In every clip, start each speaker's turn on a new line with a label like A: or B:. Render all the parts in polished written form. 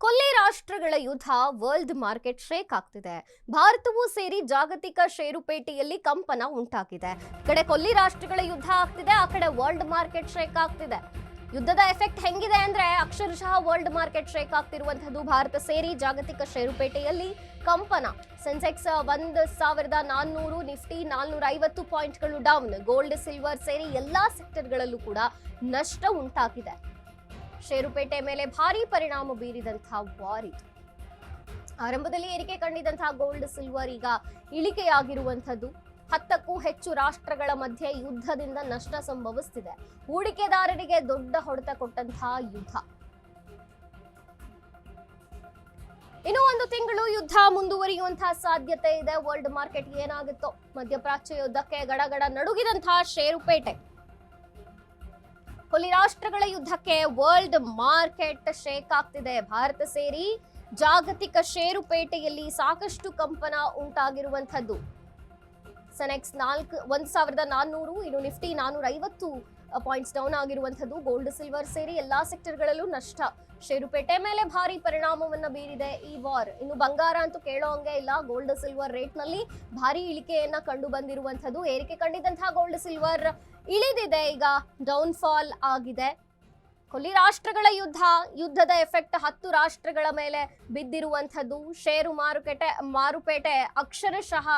A: ಕೊಲ್ಲಿ ರಾಷ್ಟ್ರಗಳ ಯುದ್ಧ ವರ್ಲ್ಡ್ ಮಾರ್ಕೆಟ್ ಶೇಕ್ ಆಗ್ತಿದೆ. ಭಾರತವೂ ಸೇರಿ ಜಾಗತಿಕ ಷೇರುಪೇಟೆಯಲ್ಲಿ ಕಂಪನ ಉಂಟಾಗಿದೆ. ಕಡೆ ಕೊಲ್ಲಿ ರಾಷ್ಟ್ರಗಳ ಯುದ್ಧ ಆಗ್ತಿದೆ, ಆ ಕಡೆ ವರ್ಲ್ಡ್ ಮಾರ್ಕೆಟ್ ಶೇಕ್ ಆಗ್ತಿದೆ. ಯುದ್ಧದ ಎಫೆಕ್ಟ್ ಹೆಂಗಿದೆ ಅಂದ್ರೆ ಅಕ್ಷರಶಃ ವರ್ಲ್ಡ್ ಮಾರ್ಕೆಟ್ ಶೇಕ್ ಆಗ್ತಿರುವಂತದ್ದು. ಭಾರತ ಸೇರಿ ಜಾಗತಿಕ ಷೇರುಪೇಟೆಯಲ್ಲಿ ಕಂಪನ. ಸೆನ್ಸೆಕ್ಸ್ 1400, ನಿಫ್ಟಿ 450 ಪಾಯಿಂಟ್ಗಳು ಡೌನ್. ಗೋಲ್ಡ್ ಸಿಲ್ವರ್ ಸೇರಿ ಎಲ್ಲಾ ಸೆಕ್ಟರ್ಗಳಲ್ಲೂ ಕೂಡ ನಷ್ಟ ಉಂಟಾಗಿದೆ. ಷೇರುಪೇಟೆ ಮೇಲೆ ಭಾರಿ ಪರಿಣಾಮ ಬೀರಿದಂತಹ ವಾರ್ ಇದು. ಆರಂಭದಲ್ಲಿ ಏರಿಕೆ ಕಂಡಿದ್ದಂತಹ ಗೋಲ್ಡ್ ಸಿಲ್ವರ್ ಈಗ ಇಳಿಕೆಯಾಗಿರುವಂತದ್ದು. 10ಕ್ಕೂ ಹೆಚ್ಚು ರಾಷ್ಟ್ರಗಳ ಮಧ್ಯೆ ಯುದ್ಧದಿಂದ ನಷ್ಟ ಸಂಭವಿಸುತ್ತಿದೆ. ಹೂಡಿಕೆದಾರರಿಗೆ ದೊಡ್ಡ ಹೊಡೆತ ಕೊಟ್ಟಂತಹ ಯುದ್ಧ. ಇನ್ನು ಒಂದು ತಿಂಗಳು ಯುದ್ಧ ಮುಂದುವರಿಯುವಂತಹ ಸಾಧ್ಯತೆ ಇದೆ. ವರ್ಲ್ಡ್ ಮಾರ್ಕೆಟ್ ಏನಾಗುತ್ತೋ. ಮಧ್ಯಪ್ರಾಚ್ಯ ಯುದ್ಧಕ್ಕೆ ಗಡಗಡ ನಡುಗಿದಂತಹ ಷೇರುಪೇಟೆ. ಕೊಲ್ಲಿ ರಾಷ್ಟ್ರಗಳ ಯುದ್ಧಕ್ಕೆ ವರ್ಲ್ಡ್ ಮಾರ್ಕೆಟ್ ಶೇಕ್ ಆಗ್ತಿದೆ. ಭಾರತ ಸೇರಿ ಜಾಗತಿಕ ಷೇರುಪೇಟೆಯಲ್ಲಿ ಸಾಕಷ್ಟು ಕಂಪನ ಉಂಟಾಗಿರುವಂತದ್ದು. ಸೆನೆಕ್ಸ್ 1400, ಇನ್ನು ನಿಫ್ಟಿ 450 ಪಾಯಿಂಟ್ಸ್ ಡೌನ್ ಆಗಿರುವಂತದ್ದು. ಗೋಲ್ಡ್ ಸಿಲ್ವರ್ ಸೇರಿ ಎಲ್ಲಾ ಸೆಕ್ಟರ್ಗಳಲ್ಲೂ ನಷ್ಟ. ಷೇರುಪೇಟೆ ಮೇಲೆ ಭಾರಿ ಪರಿಣಾಮವನ್ನ ಬೀರಿದೆ ಈ ವಾರ್. ಇನ್ನು ಬಂಗಾರ ಅಂತೂ ಕೇಳೋ ಹಂಗೆ ಇಲ್ಲ. ಗೋಲ್ಡ್ ಸಿಲ್ವರ್ ರೇಟ್ ನಲ್ಲಿ ಭಾರಿ ಇಳಿಕೆಯನ್ನ ಕಂಡು ಬಂದಿರುವಂತದ್ದು. ಏರಿಕೆ ಕಂಡಿದ್ದಂತಹ ಗೋಲ್ಡ್ ಸಿಲ್ವರ್ ಇಳಿದಿದೆ, ಈಗ ಡೌನ್ ಫಾಲ್ ಆಗಿದೆ. ಕೊಲ್ಲಿ ರಾಷ್ಟ್ರಗಳ ಯುದ್ಧದ ಎಫೆಕ್ಟ್ 10 ರಾಷ್ಟ್ರಗಳ ಮೇಲೆ ಬಿದ್ದಿರುವಂತದ್ದು. ಷೇರು ಮಾರುಪೇಟೆ ಅಕ್ಷರಶಃ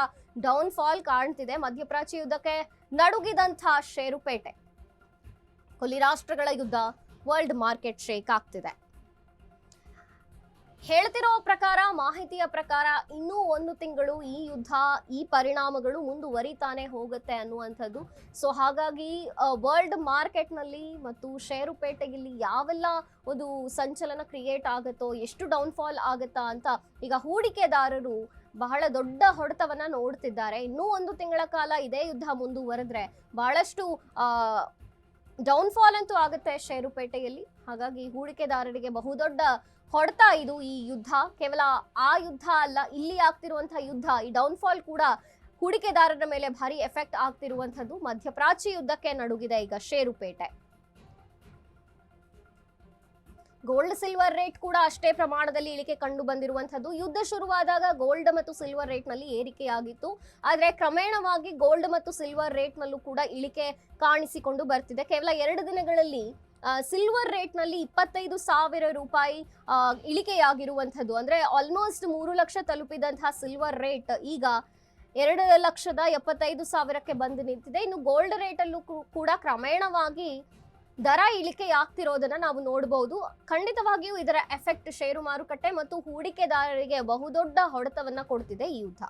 A: ಡೌನ್ ಫಾಲ್ ಕಾಣ್ತಿದೆ. ಮಧ್ಯಪ್ರಾಚ್ಯ ಯುದ್ಧಕ್ಕೆ ನಡುಗಿದಂತಹ ಷೇರುಪೇಟೆ. ಕೊಲ್ಲಿ ರಾಷ್ಟ್ರಗಳ ಯುದ್ಧ, ವರ್ಲ್ಡ್ ಮಾರ್ಕೆಟ್ ಶೇಕ್ ಆಗ್ತಿದೆ. ಹೇಳ್ತಿರೋ ಪ್ರಕಾರ, ಮಾಹಿತಿಯ ಪ್ರಕಾರ ಇನ್ನೂ 1 ತಿಂಗಳು ಈ ಯುದ್ಧ, ಈ ಪರಿಣಾಮಗಳು ಮುಂದುವರಿತಾನೆ ಹೋಗುತ್ತೆ ಅನ್ನುವಂಥದ್ದು. ಸೊ ಹಾಗಾಗಿ ವರ್ಲ್ಡ್ ಮಾರ್ಕೆಟ್ ನಲ್ಲಿ ಮತ್ತು ಷೇರುಪೇಟೆಯಲ್ಲಿ ಯಾವೆಲ್ಲ ಒಂದು ಸಂಚಲನ ಕ್ರಿಯೇಟ್ ಆಗುತ್ತೋ, ಎಷ್ಟು ಡೌನ್ಫಾಲ್ ಆಗುತ್ತಾ ಅಂತ ಈಗ ಹೂಡಿಕೆದಾರರು ಬಹಳ ದೊಡ್ಡ ಹೊಡೆತವನ್ನ ನೋಡ್ತಿದ್ದಾರೆ. ಇನ್ನೂ 1 ತಿಂಗಳ ಕಾಲ ಇದೇ ಯುದ್ಧ ಮುಂದುವರೆದ್ರೆ ಬಹಳಷ್ಟು ಡೌನ್ಫಾಲ್ ಅಂತೂ ಆಗುತ್ತೆ ಷೇರುಪೇಟೆಯಲ್ಲಿ. ಹಾಗಾಗಿ ಹೂಡಿಕೆದಾರರಿಗೆ ಬಹುದೊಡ್ಡ ಹೊಡೆತ ಇದು ಈ ಯುದ್ಧ. ಕೇವಲ ಆ ಯುದ್ಧ ಅಲ್ಲ, ಇಲ್ಲಿ ಆಗ್ತಿರುವಂತಹ ಯುದ್ಧ, ಈ ಡೌನ್ಫಾಲ್ ಕೂಡ ಹೂಡಿಕೆದಾರರ ಮೇಲೆ ಭಾರಿ ಎಫೆಕ್ಟ್ ಆಗ್ತಿರುವಂತದ್ದು. ಮಧ್ಯಪ್ರಾಚ್ಯ ಯುದ್ಧಕ್ಕೆ ನಡುಗಿದೆ ಈಗ ಷೇರುಪೇಟೆ. ಗೋಲ್ಡ್ ಸಿಲ್ವರ್ ರೇಟ್ ಕೂಡ ಅಷ್ಟೇ ಪ್ರಮಾಣದಲ್ಲಿ ಇಳಿಕೆ ಕಂಡು ಬಂದಿರುವಂತದ್ದು. ಯುದ್ಧ ಶುರುವಾದಾಗ ಗೋಲ್ಡ್ ಮತ್ತು ಸಿಲ್ವರ್ ರೇಟ್ ನಲ್ಲಿ ಏರಿಕೆಯಾಗಿತ್ತು, ಆದ್ರೆ ಕ್ರಮೇಣವಾಗಿ ಗೋಲ್ಡ್ ಮತ್ತು ಸಿಲ್ವರ್ ರೇಟ್ ನಲ್ಲೂ ಕೂಡ ಇಳಿಕೆ ಕಾಣಿಸಿಕೊಂಡು ಬರ್ತಿದೆ. ಕೇವಲ 2 ದಿನಗಳಲ್ಲಿ ಸಿಲ್ವರ್ ರೇಟ್ ನಲ್ಲಿ 25,000 ರೂಪಾಯಿ ಇಳಿಕೆಯಾಗಿರುವಂತದ್ದು. ಅಂದ್ರೆ ಆಲ್ಮೋಸ್ಟ್ 3 ಲಕ್ಷ ತಲುಪಿದಂತಹ ಸಿಲ್ವರ್ ರೇಟ್ ಈಗ 2,75,000ಕ್ಕೆ ಬಂದು ನಿಂತಿದೆ. ಇನ್ನು ಗೋಲ್ಡ್ ರೇಟ್ ಅಲ್ಲೂ ಕೂಡ ಕ್ರಮೇಣವಾಗಿ ದರ ಇಳಿಕೆಯಾಗ್ತಿರೋದನ್ನ ನಾವು ನೋಡಬಹುದು. ಖಂಡಿತವಾಗಿಯೂ ಇದರ ಎಫೆಕ್ಟ್ ಷೇರು ಮಾರುಕಟ್ಟೆ ಮತ್ತು ಹೂಡಿಕೆದಾರರಿಗೆ ಬಹುದೊಡ್ಡ ಹೊಡೆತವನ್ನ ಕೊಡ್ತಿದೆ ಈ ಯುದ್ಧ.